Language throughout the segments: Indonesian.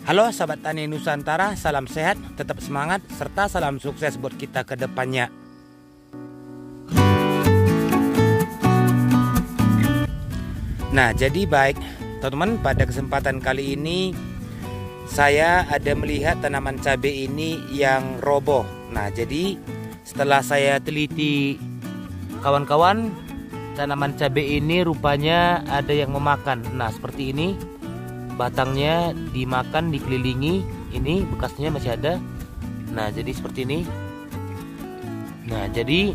Halo sahabat tani Nusantara, salam sehat, tetap semangat, serta salam sukses buat kita ke depannya. Nah, jadi baik teman-teman, pada kesempatan kali ini saya ada melihat tanaman cabai ini yang roboh. Nah, jadi setelah saya teliti kawan-kawan, tanaman cabai ini rupanya ada yang memakan. Nah, seperti ini. Batangnya dimakan, dikelilingi, ini bekasnya masih ada. Nah, jadi seperti ini. Nah, jadi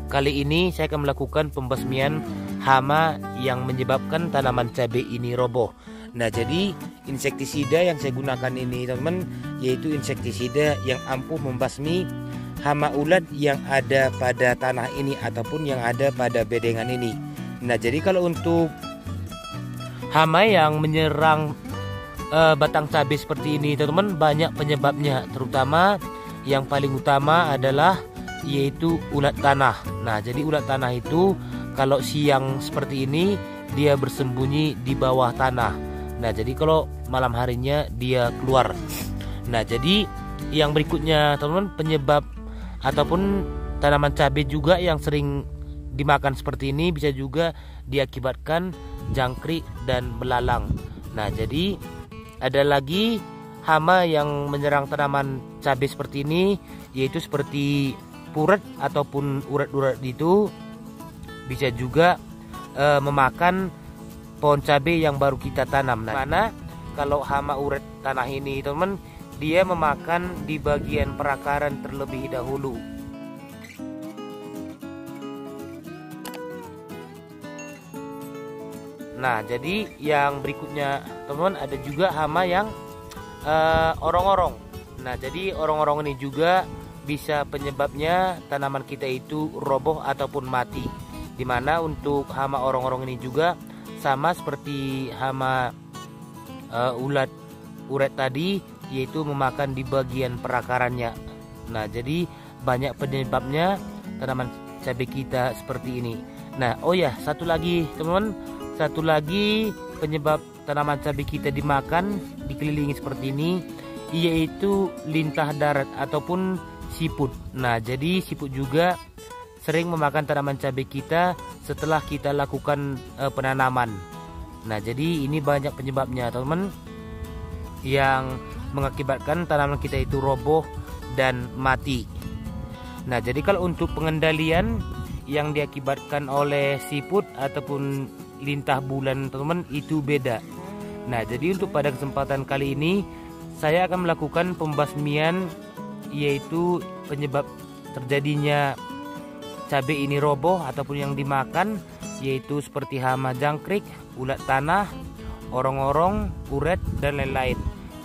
kali ini saya akan melakukan pembasmian hama yang menyebabkan tanaman cabai ini roboh. Nah, jadi insektisida yang saya gunakan ini teman-teman, yaitu insektisida yang ampuh membasmi hama ulat yang ada pada tanah ini ataupun yang ada pada bedengan ini. Nah, jadi kalau untuk hama yang menyerang batang cabai seperti ini teman-teman, banyak penyebabnya, terutama yang paling utama adalah yaitu ulat tanah. Nah, jadi ulat tanah itu kalau siang seperti ini dia bersembunyi di bawah tanah. Nah, jadi kalau malam harinya dia keluar. Nah, jadi yang berikutnya teman-teman, penyebab ataupun tanaman cabai juga yang sering dimakan seperti ini bisa juga diakibatkan jangkrik dan belalang. Nah, jadi ada lagi hama yang menyerang tanaman cabai seperti ini, yaitu seperti puret ataupun urat-urat itu bisa juga memakan pohon cabai yang baru kita tanam. Nah, mana kalau hama urat tanah ini teman-teman, dia memakan di bagian perakaran terlebih dahulu. Nah, jadi yang berikutnya teman-teman, ada juga hama yang orong-orong. Nah, jadi orong-orong ini juga bisa penyebabnya tanaman kita itu roboh ataupun mati. Dimana untuk hama orong-orong ini juga sama seperti hama urat tadi, yaitu memakan di bagian perakarannya. Nah, jadi banyak penyebabnya tanaman cabai kita seperti ini. Nah, oh ya, satu lagi teman-teman, satu lagi penyebab tanaman cabai kita dimakan, dikelilingi seperti ini, yaitu lintah darat ataupun siput. Nah, jadi siput juga sering memakan tanaman cabai kita setelah kita lakukan penanaman. Nah, jadi ini banyak penyebabnya teman-teman yang mengakibatkan tanaman kita itu roboh dan mati. Nah, jadi kalau untuk pengendalian yang diakibatkan oleh siput ataupun lintah bulan teman-teman itu beda. Nah, jadi untuk pada kesempatan kali ini saya akan melakukan pembasmian, yaitu penyebab terjadinya cabai ini roboh ataupun yang dimakan, yaitu seperti hama jangkrik, ulat tanah, orong-orong, uret, dan lain-lain.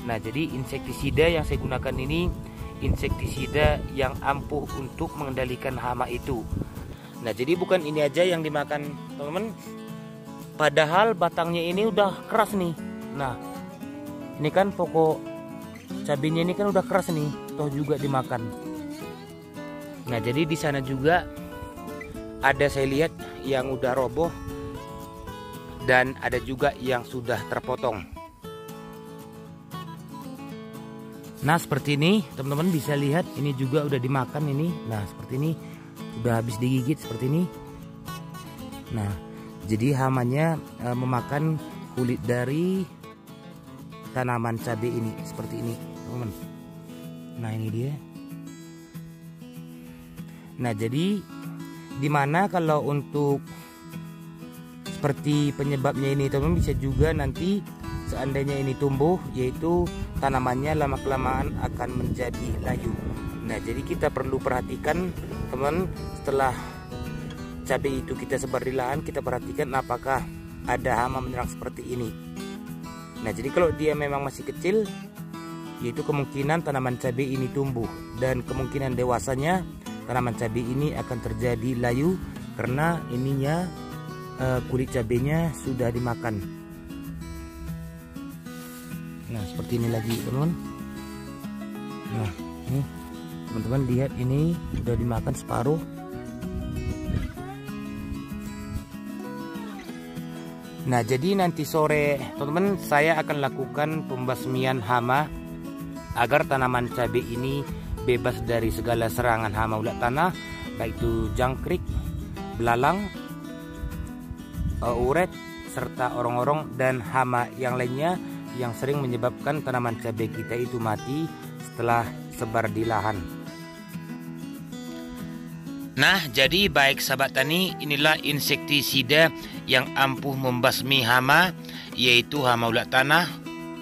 Nah, jadi insektisida yang saya gunakan ini insektisida yang ampuh untuk mengendalikan hama itu. Nah, jadi bukan ini aja yang dimakan teman-teman, padahal batangnya ini udah keras nih. Nah, ini kan pokok cabenya ini kan udah keras nih, toh juga dimakan. Nah, jadi di sana juga ada saya lihat yang udah roboh dan ada juga yang sudah terpotong. Nah, seperti ini teman-teman bisa lihat, ini juga udah dimakan ini. Nah, seperti ini udah habis digigit seperti ini. Nah, jadi hamanya memakan kulit dari tanaman cabai ini seperti ini teman-teman. Nah, ini dia. Nah, jadi dimana kalau untuk seperti penyebabnya ini teman-teman, bisa juga nanti seandainya ini tumbuh, yaitu tanamannya lama-kelamaan akan menjadi layu. Nah, jadi kita perlu perhatikan teman, setelah cabai itu kita sebar di lahan, kita perhatikan apakah ada hama menyerang seperti ini. Nah, jadi kalau dia memang masih kecil, yaitu kemungkinan tanaman cabai ini tumbuh, dan kemungkinan dewasanya tanaman cabai ini akan terjadi layu karena ininya kulit cabainya sudah dimakan. Nah, seperti ini lagi teman-teman. Nah, ini teman-teman lihat, ini sudah dimakan separuh. Nah, jadi nanti sore teman-teman saya akan lakukan pembasmian hama agar tanaman cabai ini bebas dari segala serangan hama ulat tanah, baik itu jangkrik, belalang, uret, serta orong-orong dan hama yang lainnya yang sering menyebabkan tanaman cabai kita itu mati setelah sebar di lahan. Nah, jadi baik sahabat tani, inilah insektisida yang ampuh membasmi hama, yaitu hama ulat tanah,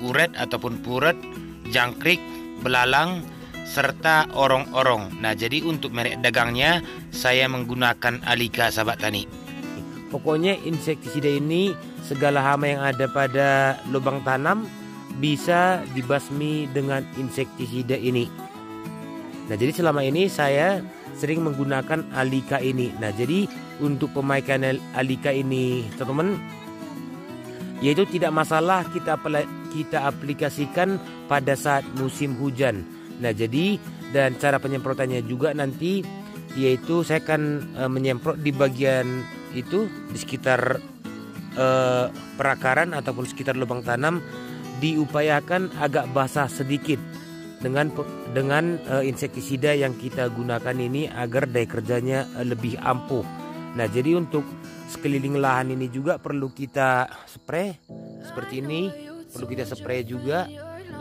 uret ataupun puret, jangkrik, belalang, serta orong-orong. Nah, jadi untuk merek dagangnya saya menggunakan Alika sahabat tani. Pokoknya insektisida ini segala hama yang ada pada lubang tanam bisa dibasmi dengan insektisida ini. Nah, jadi selama ini saya sering menggunakan Alika ini. Nah, jadi untuk pemakaian Alika ini teman-teman, yaitu tidak masalah kita aplikasikan pada saat musim hujan. Nah, jadi dan cara penyemprotannya juga nanti yaitu saya akan menyemprot di bagian itu di sekitar perakaran ataupun sekitar lubang tanam, diupayakan agak basah sedikit dengan insektisida yang kita gunakan ini agar daya kerjanya lebih ampuh. Nah, jadi untuk sekeliling lahan ini juga perlu kita spray seperti ini, perlu kita spray juga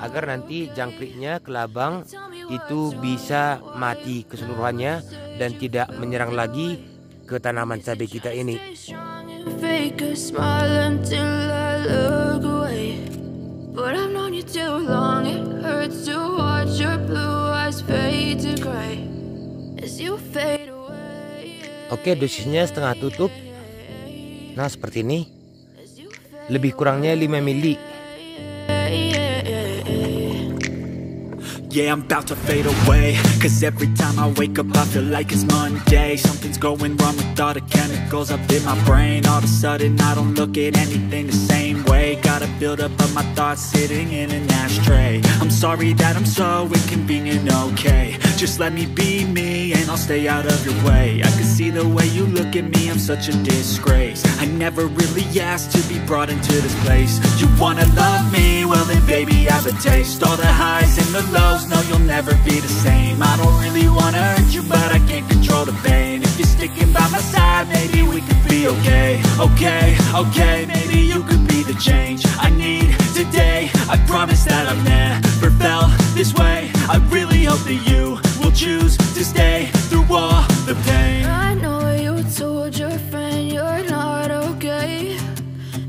agar nanti jangkriknya, kelabang itu bisa mati keseluruhannya dan tidak menyerang lagi ke tanaman cabai kita ini. But I've known you too long, it hurts to watch your blue eyes fade to gray as you fade away. Oke, dosisnya setengah tutup. Nah, seperti ini. Lebih kurangnya 5 mili. Yeah, I'm about to fade away, cause every time I wake up I feel like it's Monday. Something's going wrong with all the chemicals up in my brain. All of a sudden I don't look at anything the same way. Gotta build up of my thoughts sitting in an ashtray. I'm sorry that I'm so inconvenient, okay. Just let me be me and I'll stay out of your way. I can see the way you look at me, I'm such a disgrace. I never really asked to be brought into this place. You wanna love me? Well then baby I have a taste. All the highs and the lows, no, you'll never be the same. I don't really wanna hurt you, but I can't control the pain. If you're sticking by my side, maybe we could be okay. Okay, maybe you could be the change I need today. I promise that I've never felt this way. I really hope that you will choose to stay through all the pain. I know you told your friend you're not okay,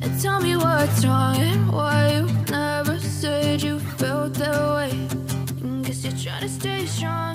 and tell me what's wrong and why you never said you felt that way. Guess you're trying to stay strong.